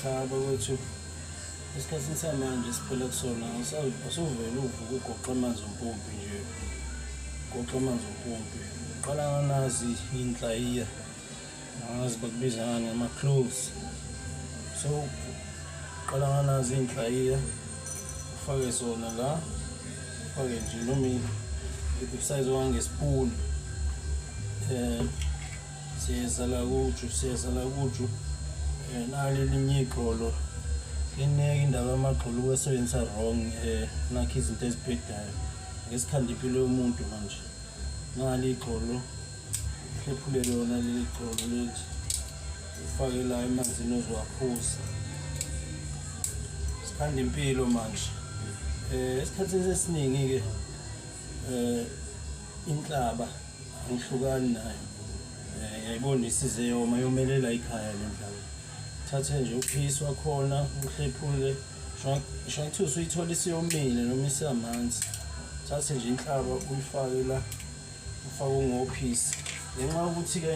cha bakwethu esikhathini samanje siphila kusona asuvele uvuka ugoqa amanzi ompompi nje ugoqa amanzi ompompi uqala nganazi inhlayiya ngazi bakubiza ngani ama-cloves so uqala nganazi inhlayiya ufake sona la ufake nje noma isize wangespoon siyasala kuju nali linye iqolo ineke indaba amaqolo wesebenzisa wrong nakho izinto ezibhedayo ngesikhanda impilo yomuntu manje nali iqolo hlephule lona leli qolo lethi ufake la emanzini ozwaphuza sikhanda impilo manje esikhathini esiningi ke inhlaba angihlukani nayo yayibona isize yoma yomelela ikhaya lendaba thathe nje uphisi wakhona uhlephule shwantu usuyithola isiyomile noma isamanzi thathe nje inhlaba uyifake la ufake ungophisi ngenxa ukuthi ke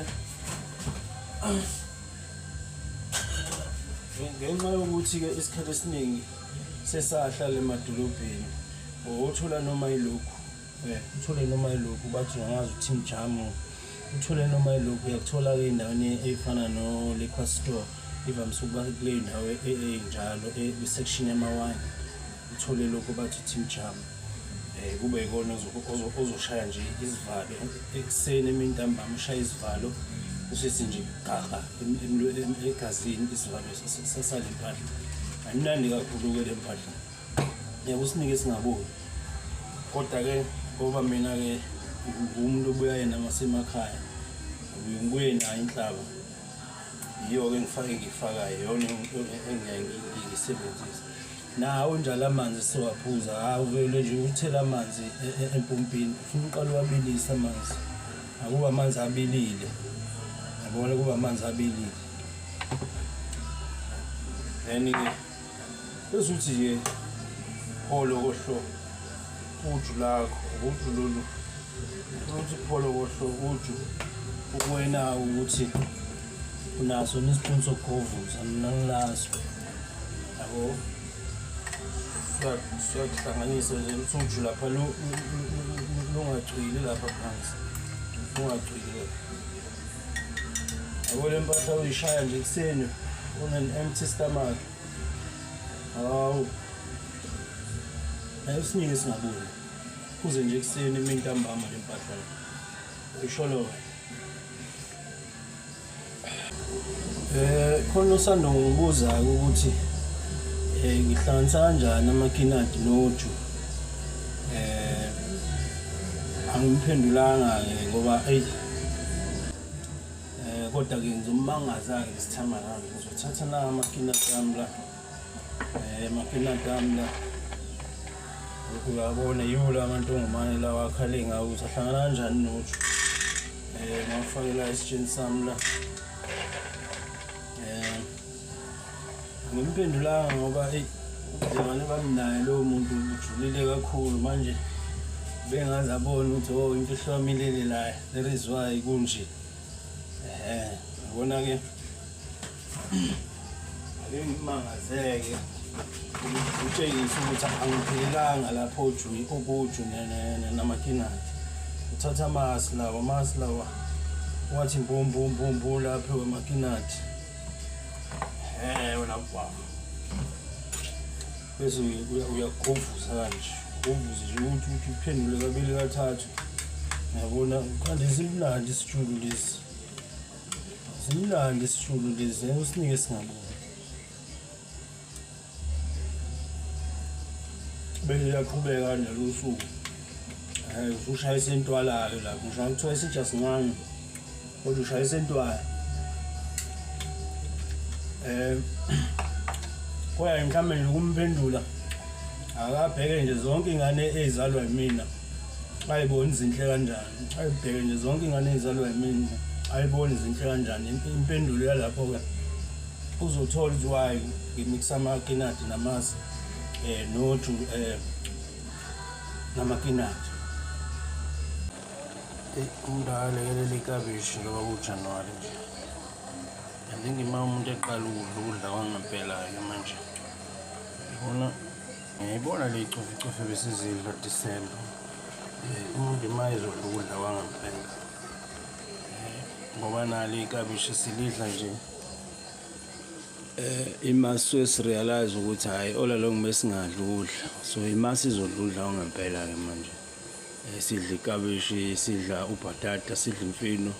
ngenxa yokuthi ke isikhathi esiningi sesahlala emadolobheni uthola noma yilokhu uthole noma yilokhu bathi ungazi uTeam Jamu uthole noma yilokhu uyakuthola ke endaweni efana no liquor store ivamise ukuba kule ndawo enjalo section yamawine uthole lokho bathi Team Jamu kube yikona ozoshaya nje izivalo ekuseni emini ntambama ushaya izivalo usithi nje gaga egazini isivalo sasale impahla ayimnandi kakhulu ke le mpahla yakusinike singaboni kodwa ke ngoba mina ke umuntu obuya yena ngasemakhaya ngibuye nayo inhlaba iyo ke ngifakayo yona engiyisebenzisa nawo njalo amanzi siwaphuza awuvele nje uthela amanzi empompini ufuna uqala uwabilisa amanzi akuba amanzi abilile yabona kuba amanzi abilile then ke esuthi ke pholo kohlo uju lakho uju lolu uthi pholo kohlo uju ukwena ukuthi unaso nespoon sokuvuza mina ngilaso yabo siyahlanganisa nje uju lapha lungacwili lapha phansi ungacwili yabo le mpahla uyishaya nje kuseni une-empty stomach hawu ayisinike singaboni kuze nje kuseni imini ntambama le mpahla uyisholo khona usanda ngibuza ukuthi ngihlanganisa kanjani amakinati noju angimphendulanga ngoba kodwa ke ngizomangaza ke isithama nami ngizothatha na amakinati ami la amakinati ami la uyabona yiwo la mantongomane la wakhale ngawo ukuthi ahlangana kanjani noju ngafakela isitsheni sami la ngimphendulanga ngoba ubudlelwane bami naye lowo muntu ujulile kakhulu manje bengazi abona ukuthi imfihlo yami ilele la there is why kunje ngibona ke ake ngimangazeke utshengisa ukuthi angiphelelanga lapho uju namakinati uthatha amasi lawa wathi mbombo lapho emakinati wena baba bese uyagovuza kanje ugovuze nje ukuthi uphendule kabili kathathu yabona kanti simnandi isijulu lesi usinike singaboni bese yaqhubeka nalo usuku ushaya isentwala ke lapho ngisho ngithola isitsha singane kodwa ushaya isentwala koya mhlambe nje kumphendula akabheke nje zonke ingane ezalwa yimina ayibona izinhle kanjani ayibheke nje zonke ingane ezalwa yimina ayibona izinhle kanjani impendulo yalapho ke uzothola ukuthi why ngimikisa amakinati namasi noju namakinati umdala leli kabishi ngoba kuJanuary nje Ngima umuntu eqala ukudla kwangempela-ke manje. Ngiyayibona le cofe besizidla December. Umuntu uma ezodla ukudla kwangempela. Ngoba nalo iklabishi silidla nje imasuke sirealize ukuthi hhayi all along besingadli ukudla. So imasi izodla ukudla kwangempela-ke manje. Sidla iklabishi, sidla ubhatata, sidla imfino,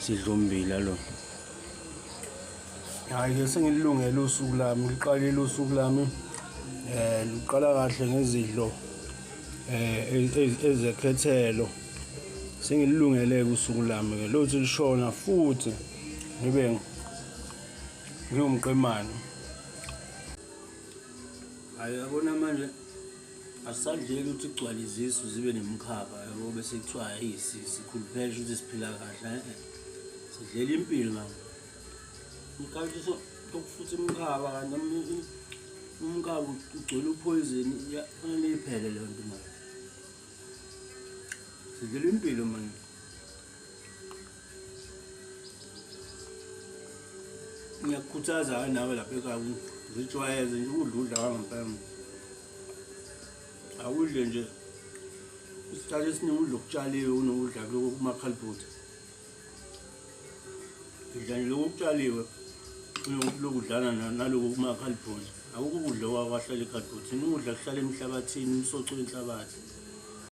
sidla ummbila lo. Hhayi-ke sengililungele usuku lami, liqalile usuku lami. Luqala kahle ngezidlo ezekhethelo. Sengililungele-ke usuku lami-ke lothi lishona futhi ngibe ngingumqemane. Hhayi yabona manje asisadleki ukuthi igcwale izisu zibe nemikhaba yabo bese kuthiwa hhayi sikhuluphele ukuthi siphila kahle. Sidlela impilo manje. Ngikhathi sokufutha imikhaba kanti umkhaba ugcwele uphoyizeni kufanele iphele leyo nto manje. Sidlela impilo manje. Ngiyakukhuthaza nawe lapha ekhaya uzijwayeze nje ukudla kwangempela. Awudle nje isikhathi esiningi udla okutshaliwe kunokudla lokhu kumakhalibhodi. Udla nje lokhu okutshaliwe lokudlana nalokhu kumakhalibhodi. Akukho ukudla okwahlala ekhalibhodini, ukudla kuhlala emhlabathini, umsoco wenhlabathi.